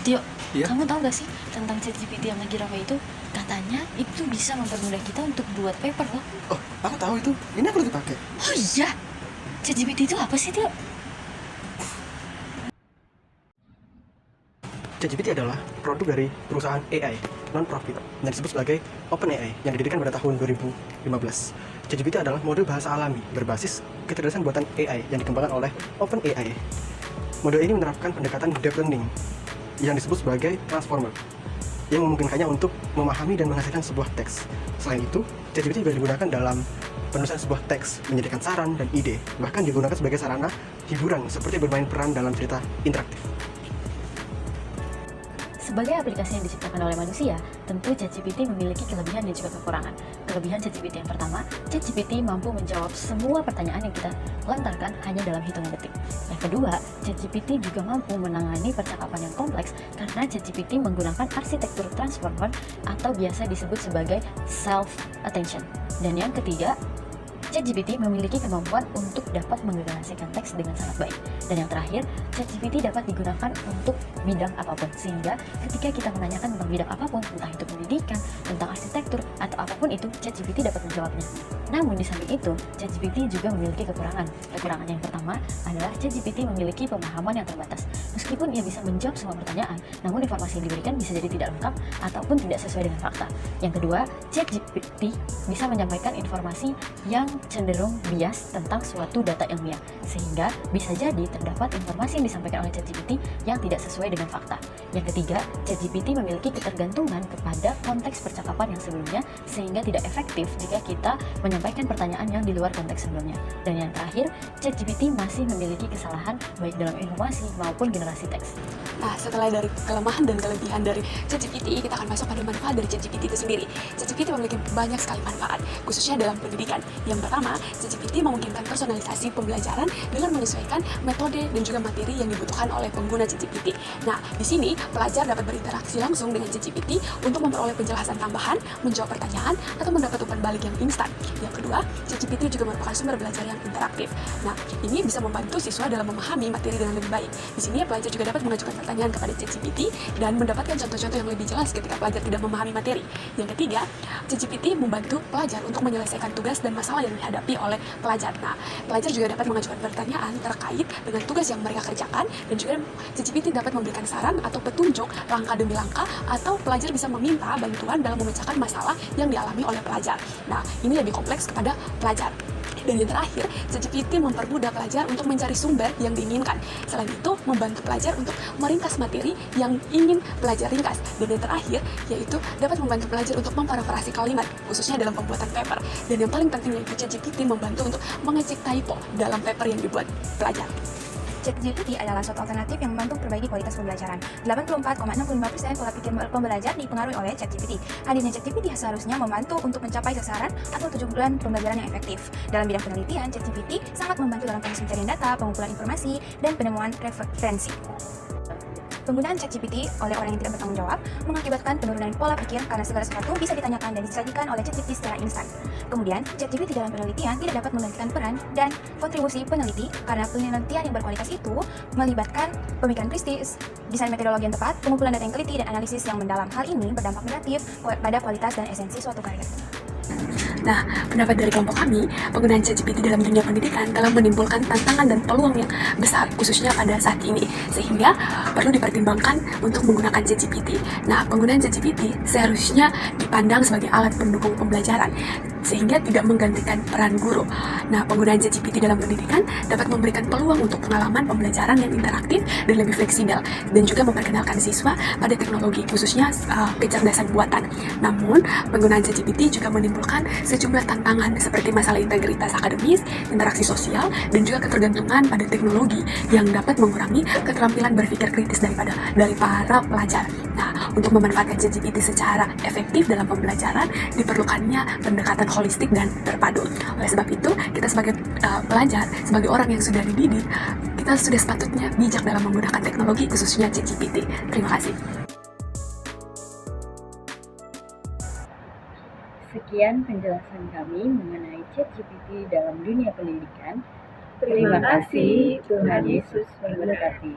Tio, Iya? kamu tahu gak sih tentang ChatGPT yang lagi ramai itu? Katanya itu bisa mempermudah kita untuk buat paper loh. Oh, aku tahu itu. Ini aku lagi pakai. Oh iya, ChatGPT itu apa sih, Tio? ChatGPT adalah produk dari perusahaan AI non-profit yang disebut sebagai OpenAI yang didirikan pada tahun 2015. ChatGPT adalah model bahasa alami berbasis kecerdasan buatan AI yang dikembangkan oleh OpenAI. Model ini menerapkan pendekatan deep learning yang disebut sebagai transformer yang memungkinkannya untuk memahami dan menghasilkan sebuah teks. Selain itu, ChatGPT bisa digunakan dalam penulisan sebuah teks, menyediakan saran dan ide, bahkan digunakan sebagai sarana hiburan seperti bermain peran dalam cerita interaktif. Sebagai aplikasi yang diciptakan oleh manusia, tentu ChatGPT memiliki kelebihan dan juga kekurangan. Kelebihan ChatGPT yang pertama, ChatGPT mampu menjawab semua pertanyaan yang kita lontarkan hanya dalam hitungan detik. Yang kedua, ChatGPT juga mampu menangani percakapan yang kompleks karena ChatGPT menggunakan arsitektur transformer atau biasa disebut sebagai self-attention. Dan yang ketiga, ChatGPT memiliki kemampuan untuk dapat menggenerasikan teks dengan sangat baik. Dan yang terakhir, ChatGPT dapat digunakan untuk bidang apapun. Sehingga ketika kita menanyakan tentang bidang apapun, entah itu pendidikan, tentang arsitektur, atau apapun itu, ChatGPT dapat menjawabnya. Namun di samping itu, ChatGPT juga memiliki kekurangan. Kekurangan yang pertama adalah ChatGPT memiliki pemahaman yang terbatas. Meskipun ia bisa menjawab semua pertanyaan, namun informasi yang diberikan bisa jadi tidak lengkap ataupun tidak sesuai dengan fakta. Yang kedua, ChatGPT bisa menyampaikan informasi yang cenderung bias tentang suatu data ilmiah, sehingga bisa jadi terdapat informasi yang disampaikan oleh ChatGPT yang tidak sesuai dengan fakta. Yang ketiga, ChatGPT memiliki ketergantungan kepada konteks percakapan yang sebelumnya, sehingga tidak efektif jika kita menyampaikan pertanyaan yang di luar konteks sebelumnya. Dan yang terakhir, ChatGPT masih memiliki kesalahan baik dalam informasi maupun generasi teks. Nah, setelah dari kelemahan dan kelebihan dari ChatGPT, kita akan masuk pada manfaat dari ChatGPT itu sendiri. ChatGPT memiliki banyak sekali manfaat, khususnya dalam pendidikan. Yang pertama, ChatGPT memungkinkan personalisasi pembelajaran dengan menyesuaikan metode dan juga materi yang dibutuhkan oleh pengguna ChatGPT. Nah, di sini pelajar dapat berinteraksi langsung dengan ChatGPT untuk memperoleh penjelasan tambahan, menjawab pertanyaan, atau mendapat umpan balik yang instan. Yang kedua, ChatGPT juga merupakan sumber belajar yang interaktif. Nah, ini bisa membantu siswa dalam memahami materi dengan lebih baik. Di sini pelajar juga dapat mengajukan pertanyaan kepada ChatGPT dan mendapatkan contoh-contoh yang lebih jelas ketika pelajar tidak memahami materi. Yang ketiga, ChatGPT membantu pelajar untuk menyelesaikan tugas dan masalah yang dihadapi oleh pelajar. Nah, pelajar juga dapat mengajukan pertanyaan terkait dengan tugas yang mereka kerjakan, dan juga ChatGPT dapat memberikan saran atau petunjuk langkah demi langkah, atau pelajar bisa meminta bantuan dalam memecahkan masalah yang dialami oleh pelajar. Nah, ini lebih kompleks kepada pelajar. Dan yang terakhir, ChatGPT mempermudah pelajar untuk mencari sumber yang diinginkan. Selain itu, membantu pelajar untuk meringkas materi yang ingin pelajar ringkas. Dan yang terakhir, yaitu dapat membantu pelajar untuk memparafrasi kalimat, khususnya dalam pembuatan paper. Dan yang paling penting, yaitu ChatGPT membantu untuk mengecek typo dalam paper yang dibuat pelajar. ChatGPT adalah suatu alternatif yang membantu memperbaiki kualitas pembelajaran. 84,65% pola pikir pembelajar dipengaruhi oleh ChatGPT. Hadirnya ChatGPT seharusnya membantu untuk mencapai sasaran atau tujuan pembelajaran yang efektif. Dalam bidang penelitian, ChatGPT sangat membantu dalam proses pencarian data, pengumpulan informasi, dan penemuan referensi. Penggunaan ChatGPT oleh orang yang tidak bertanggung jawab mengakibatkan penurunan pola pikir karena segala sesuatu bisa ditanyakan dan disajikan oleh ChatGPT secara instan. Kemudian, ChatGPT dalam penelitian tidak dapat menggantikan peran dan kontribusi peneliti karena penelitian yang berkualitas itu melibatkan pemikiran kritis, desain metodologi yang tepat, pengumpulan data yang teliti, dan analisis yang mendalam. Hal ini berdampak negatif pada kualitas dan esensi suatu karya. Nah, pendapat dari kelompok kami, penggunaan ChatGPT dalam dunia pendidikan telah menimbulkan tantangan dan peluang yang besar, khususnya pada saat ini, sehingga perlu dipertimbangkan untuk menggunakan ChatGPT. Nah, penggunaan ChatGPT seharusnya dipandang sebagai alat pendukung pembelajaran, sehingga tidak menggantikan peran guru. Nah, penggunaan ChatGPT dalam pendidikan dapat memberikan peluang untuk pengalaman pembelajaran yang interaktif dan lebih fleksibel, dan juga memperkenalkan siswa pada teknologi, khususnya kecerdasan buatan. Namun, penggunaan ChatGPT juga menimbulkan sejumlah tantangan seperti masalah integritas akademis, interaksi sosial, dan juga ketergantungan pada teknologi yang dapat mengurangi keterampilan berpikir kritis dari para pelajar. Nah, untuk memanfaatkan ChatGPT secara efektif dalam pembelajaran, diperlukannya pendekatan holistik dan terpadu. Oleh sebab itu, kita sebagai pelajar, sebagai orang yang sudah dididik, kita sudah sepatutnya bijak dalam menggunakan teknologi, khususnya ChatGPT. Terima kasih. Sekian penjelasan kami mengenai ChatGPT dalam dunia pendidikan. Terima kasih, Tuhan Yesus memberkati.